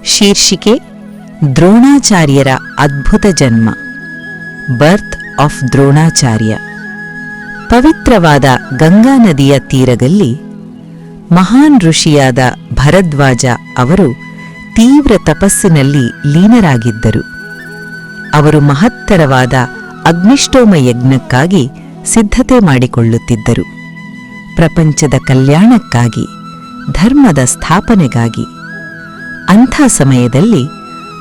ಶೀರ್ಷಿಕೆ ದ್ರೋಣಾಚಾರ್ಯರ ಅದ್ಭುತ ಜನ್ಮ. ಬರ್ತ್ ಆಫ್ ದ್ರೋಣಾಚಾರ್ಯ. ಪವಿತ್ರವಾದ ಗಂಗಾ ನದಿಯ ತೀರದಲ್ಲಿ ಮಹಾನ್ ಋಷಿಯಾದ ಭರದ್ವಾಜ ಅವರು ತೀವ್ರ ತಪಸ್ಸಿನಲ್ಲಿ ಲೀನರಾಗಿದ್ದರು. ಅವರು ಮಹತ್ತರವಾದ ಅಗ್ನಿಷ್ಟೋಮ ಯಜ್ಞಕ್ಕಾಗಿ ಸಿದ್ಧತೆ ಮಾಡಿಕೊಳ್ಳುತ್ತಿದ್ದರು. ಪ್ರಪಂಚದ ಕಲ್ಯಾಣಕ್ಕಾಗಿ, ಧರ್ಮದ ಸ್ಥಾಪನೆಗಾಗಿ. ಅಂಥ ಸಮಯದಲ್ಲಿ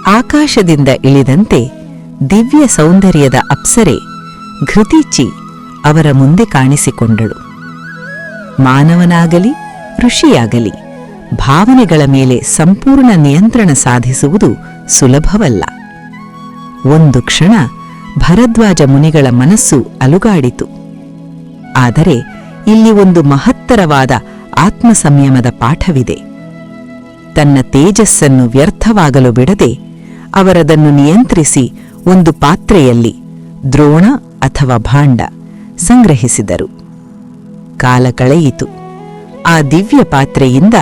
ಆಕಾಶದಿಂದ ಇಳಿದಂತೆ ದಿವ್ಯ ಸೌಂದರ್ಯದ ಅಪ್ಸರೆ ಘೃತಿಚಿ ಅವರ ಮುಂದೆ ಕಾಣಿಸಿಕೊಂಡಳು. ಮಾನವನಾಗಲಿ ಋಷಿಯಾಗಲಿ ಭಾವನೆಗಳ ಮೇಲೆ ಸಂಪೂರ್ಣ ನಿಯಂತ್ರಣ ಸಾಧಿಸುವುದು ಸುಲಭವಲ್ಲ. ಒಂದು ಕ್ಷಣ ಭರದ್ವಾಜ ಮುನಿಗಳ ಮನಸ್ಸು ಅಲುಗಾಡಿತು. ಆದರೆ ಇಲ್ಲಿ ಒಂದು ಮಹತ್ತರವಾದ ಆತ್ಮ ಸಂಯಮದ ಪಾಠವಿದೆ. ತನ್ನ ತೇಜಸ್ಸನ್ನು ವ್ಯರ್ಥವಾಗಲು ಬಿಡದೆ ಅವರದನ್ನು ನಿಯಂತ್ರಿಸಿ ಒಂದು ಪಾತ್ರೆಯಲ್ಲಿ ದ್ರೋಣ ಅಥವಾ ಭಾಂಡ ಸಂಗ್ರಹಿಸಿದರು. ಕಾಲ ಕಳೆಯಿತು. ಆ ದಿವ್ಯ ಪಾತ್ರೆಯಿಂದ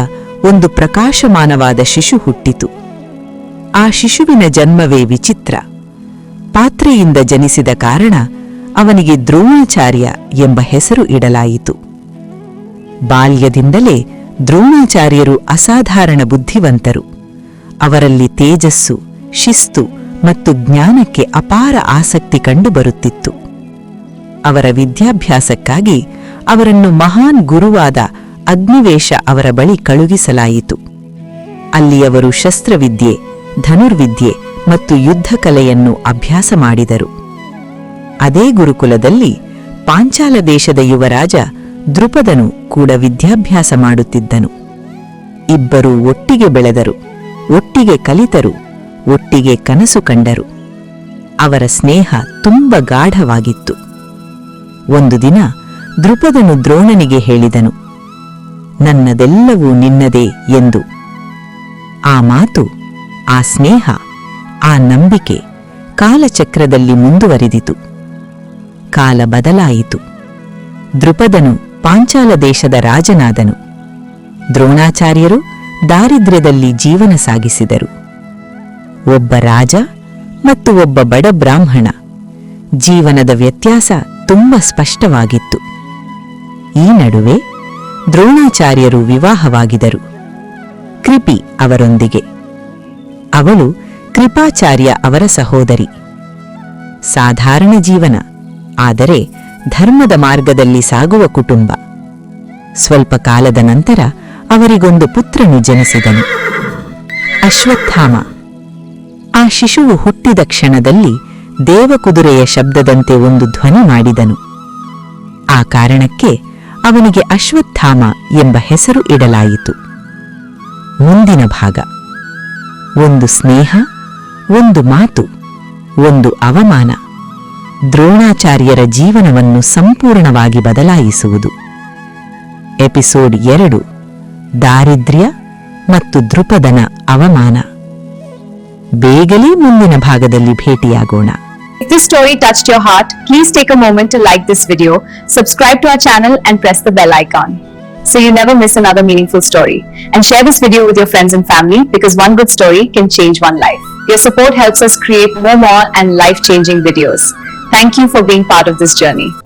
ಒಂದು ಪ್ರಕಾಶಮಾನವಾದ ಶಿಶು ಹುಟ್ಟಿತು. ಆ ಶಿಶುವಿನ ಜನ್ಮವೇ ವಿಚಿತ್ರ. ಪಾತ್ರೆಯಿಂದ ಜನಿಸಿದ ಕಾರಣ ಅವನಿಗೆ ದ್ರೋಣಾಚಾರ್ಯ ಎಂಬ ಹೆಸರು ಇಡಲಾಯಿತು. ಬಾಲ್ಯದಿಂದಲೇ ದ್ರೋಣಾಚಾರ್ಯರು ಅಸಾಧಾರಣ ಬುದ್ಧಿವಂತರು. ಅವರಲ್ಲಿ ತೇಜಸ್ಸು, ಶಿಸ್ತು ಮತ್ತು ಜ್ಞಾನಕ್ಕೆ ಅಪಾರ ಆಸಕ್ತಿ ಕಂಡುಬರುತ್ತಿತ್ತು. ಅವರ ವಿದ್ಯಾಭ್ಯಾಸಕ್ಕಾಗಿ ಅವರನ್ನು ಮಹಾನ್ ಗುರುವಾದ ಅಗ್ನಿವೇಶ ಅವರ ಬಳಿ ಕಳುಹಿಸಲಾಯಿತು. ಅಲ್ಲಿ ಅವರು ಶಸ್ತ್ರವಿದ್ಯೆ, ಧನುರ್ವಿದ್ಯೆ ಮತ್ತು ಯುದ್ಧಕಲೆಯನ್ನು ಅಭ್ಯಾಸ ಮಾಡಿದರು. ಅದೇ ಗುರುಕುಲದಲ್ಲಿ ಪಾಂಚಾಲ ದೇಶದ ಯುವರಾಜ ದೃಪದನು ಕೂಡ ವಿದ್ಯಾಭ್ಯಾಸ ಮಾಡುತ್ತಿದ್ದನು. ಇಬ್ಬರೂ ಒಟ್ಟಿಗೆ ಬೆಳೆದರು, ಒಟ್ಟಿಗೆ ಕಲಿತರು, ಒಟ್ಟಿಗೆ ಕನಸು ಕಂಡರು. ಅವರ ಸ್ನೇಹ ತುಂಬ ಗಾಢವಾಗಿತ್ತು. ಒಂದು ದಿನ ದೃಪದನು ದ್ರೋಣನಿಗೆ ಹೇಳಿದನು, ನನ್ನದೆಲ್ಲವೂ ನಿನ್ನದೇ ಎಂದು. ಆ ಮಾತು, ಆ ಸ್ನೇಹ, ಆ ನಂಬಿಕೆ ಕಾಲಚಕ್ರದಲ್ಲಿ ಮುಂದುವರಿದಿತು. ಕಾಲ ಬದಲಾಯಿತು. ದೃಪದನು ಪಾಂಚಾಲ ದೇಶದ ರಾಜನಾದನು. ದ್ರೋಣಾಚಾರ್ಯರು ದಾರಿದ್ರ್ಯದಲ್ಲಿ ಜೀವನ ಸಾಗಿಸಿದರು. ಒಬ್ಬ ರಾಜ ಮತ್ತು ಒಬ್ಬ ಬಡ ಬ್ರಾಹ್ಮಣ. ಜೀವನದ ವ್ಯತ್ಯಾಸ ತುಂಬ ಸ್ಪಷ್ಟವಾಗಿತ್ತು. ಈ ನಡುವೆ ದ್ರೋಣಾಚಾರ್ಯರು ವಿವಾಹವಾಗಿದರು, ಕೃಪಿ ಅವರೊಂದಿಗೆ. ಅವಳು ಕೃಪಾಚಾರ್ಯ ಅವರ ಸಹೋದರಿ. ಸಾಧಾರಣ ಜೀವನ, ಆದರೆ ಧರ್ಮದ ಮಾರ್ಗದಲ್ಲಿ ಸಾಗುವ ಕುಟುಂಬ. ಸ್ವಲ್ಪ ಕಾಲದ ನಂತರ ಅವರಿಗೊಂದು ಪುತ್ರನು ಜನಿಸಿದನು, ಅಶ್ವತ್ಥಾಮ. ಆ ಶಿಶುವು ಹುಟ್ಟಿದ ಕ್ಷಣದಲ್ಲಿ ದೇವಕುದುರೆಯ ಶಬ್ದದಂತೆ ಒಂದು ಧ್ವನಿ ಮಾಡಿದನು. ಆ ಕಾರಣಕ್ಕೆ ಅವನಿಗೆ ಅಶ್ವತ್ಥಾಮ ಎಂಬ ಹೆಸರು ಇಡಲಾಯಿತು. ಮುಂದಿನ ಭಾಗ. ಒಂದು ಸ್ನೇಹ, ಒಂದು ಮಾತು, ಒಂದು ಅವಮಾನ ದ್ರೋಣಾಚಾರ್ಯರ ಜೀವನವನ್ನು ಸಂಪೂರ್ಣವಾಗಿ ಬದಲಾಯಿಸುವುದು. ಎಪಿಸೋಡ್ 2, ದಾರಿದ್ರ್ಯ ಮತ್ತು ದೃಪದನ ಅವಮಾನ. ಬೇಗಲೇ ಮುಂದಿನ ಭಾಗದಲ್ಲಿ ಭೇಟಿಯಾಗೋಣ. If this story touched your heart, please take a moment to like this video, subscribe to our channel and press the bell icon so you never miss another meaningful story. And share this video with your friends and family, because one good story can change one life. Your support helps us create more and life-changing videos. Thank you for being part of this journey.